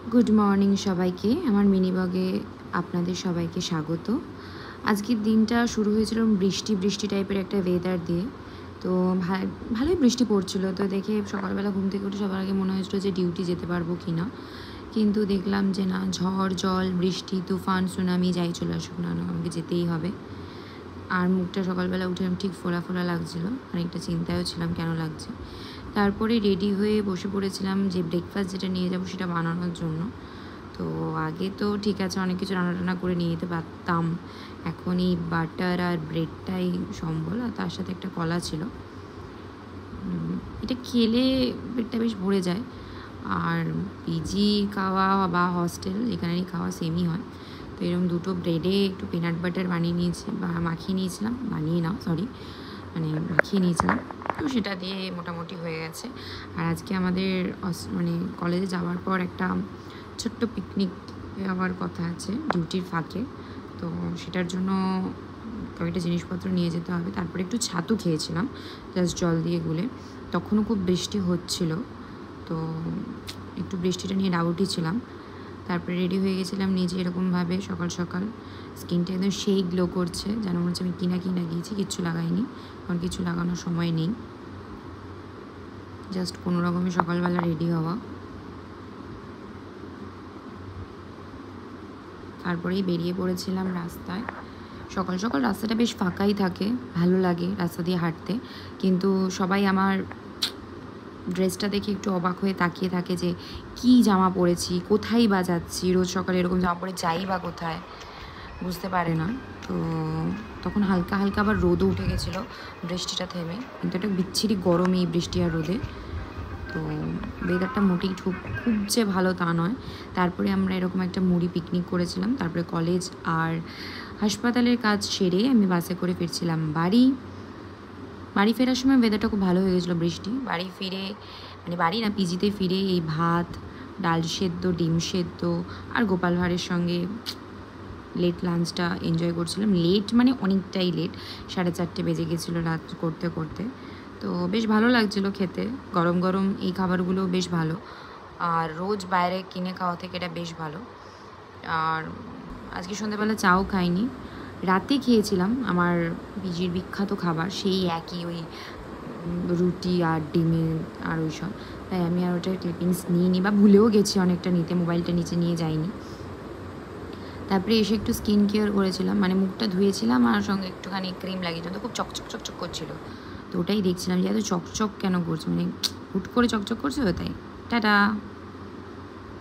Good morning সবাইকে। আমার mini ব্লগে আপনাদের সবাইকে স্বাগত। আজকের দিনটা শুরু হয়েছিল বৃষ্টি বৃষ্টি টাইপের একটা ওয়েদার দিয়ে। তো ভালোই বৃষ্টি পড়ছিল। তো দেখে সকালবেলা ঘুম থেকে উঠে সবার আগে মনে হয়েছিল যে ডিউটি যেতে পারবো কি না, কিন্তু দেখলাম যে না, ঝড় জল বৃষ্টি তুফান সুনামি যাই চলে আসুক না আমাকে যেতেই হবে। আর মুখটা সকালবেলা উঠে ঠিক ফোলা ফোলা লাগছিল, অনেকটা চিন্তায়ও ছিলাম কেন লাগছে। তারপরে রেডি হয়ে বসে পড়েছিলাম যে ব্রেকফাস্ট যেটা নিয়ে যাবো সেটা বানানোর জন্য। তো আগে তো ঠিক আছে অনেক কিছু রান্না করে নিয়ে যেতে পারতাম, এখন এই বাটার আর ব্রেডটাই সম্বল, আর তার সাথে একটা কলা ছিল। এটা খেলে পেটটা বেশ ভরে যায়। আর পিজি খাওয়া বা হস্টেল যেখানেই খাওয়া সেমই হয়। তো এরকম দুটো ব্রেডে একটু পিনাট বাটার বানিয়ে নিয়েছি বা মাখিয়ে নিয়েছিলাম, মাখিয়ে নিয়েছিলাম। তো সেটা দিয়ে মোটামুটি হয়ে গেছে। আর আজকে আমাদের কলেজে যাওয়ার পর একটা ছোট্ট পিকনিক যাওয়ার কথা আছে ডিউটির ফাঁকে। তো সেটার জন্য কয়েকটা জিনিসপত্র নিয়ে যেতে হবে। তারপরে একটু ছাতু খেয়েছিলাম জাস্ট জল দিয়ে গুলে, তখনও খুব বৃষ্টি হচ্ছিল। তো একটু বৃষ্টিটা নিয়ে ডাউটই ছিলাম। তারপরে রেডি হয়ে গেছিলাম নিজে এরকমভাবে সকাল সকাল। স্কিনটা একদম সেই গ্লো করছে, যেন মনে হচ্ছে আমি কিনা গিয়েছি, কিচ্ছু লাগাইনি, কারণ কিছু লাগানোর সময় নেই। জাস্ট কোনো রকমই সকালবেলা রেডি হওয়া। তারপরেই বেরিয়ে পড়েছিলাম রাস্তায়। সকাল সকাল রাস্তাটা বেশ ফাঁকাই থাকে, ভালো লাগে রাস্তা দিয়ে হাঁটতে। কিন্তু সবাই আমার ড্রেসটা দেখে একটু অবাক হয়ে তাকিয়ে থাকে যে কি জামা পরেছি, কোথায় বা যাচ্ছি, রোজ সকালে এরকম জামা পরে যাই বা কোথায়, বুঝতে পারে না। তো তখন হালকা হালকা আবার রোদও উঠে গেছিলো, বৃষ্টিটা থেমে। কিন্তু একটা বিচ্ছিরি গরম এই বৃষ্টি আর রোদে। তো ওয়েদারটা মোটেই খুব যে ভালো তা নয়। তারপরে আমরা এরকম একটা মুড়ি পিকনিক করেছিলাম। তারপরে কলেজ আর হাসপাতালের কাজ সেরে আমি বাসে করে ফিরছিলাম বাড়ি ফেরার সময় ওয়েদারটা খুব ভালো হয়ে গেছিলো। বৃষ্টি বাড়ি ফিরে, বাড়ি না পিজিতে ফিরে এই ভাত, ডাল সেদ্ধ, ডিম সেদ্ধ আর গোপাল ভাঁড়ের সঙ্গে লেট লাঞ্চটা এনজয় করছিলাম। লেট অনেকটাই লেট, 4:30 বেজে গেছিলো রাত করতে করতে। তো বেশ ভালো লাগছিলো খেতে, গরম গরম এই খাবারগুলো বেশ ভালো। আর রোজ বাইরে কিনে খাওয়া থেকে এটা বেশ ভালো। আর আজকে সন্ধ্যাবেলা চাও খাইনি, রাতে খেয়েছিলাম আমার পিজির বিখ্যাত খাবার, সেই একই ওই রুটি আর ডিমের আর ওই সব। তাই আমি আর ওটার ক্লিপিংস নিইনি, বা ভুলেও গেছি অনেকটা নিতে, মোবাইলটা নিচে নিয়ে যাইনি। তারপরে এসে একটু স্কিন কেয়ার করেছিলাম, মুখটা ধুয়েছিলাম আর সঙ্গে একটুখানি ক্রিম লাগিয়েছিলাম। তো খুব চকচক চকচক করছিল। তো ওটাই দেখছিলাম যে এত চকচক কেন করছে, হুট করে চকচক করছে। তাই টাটা।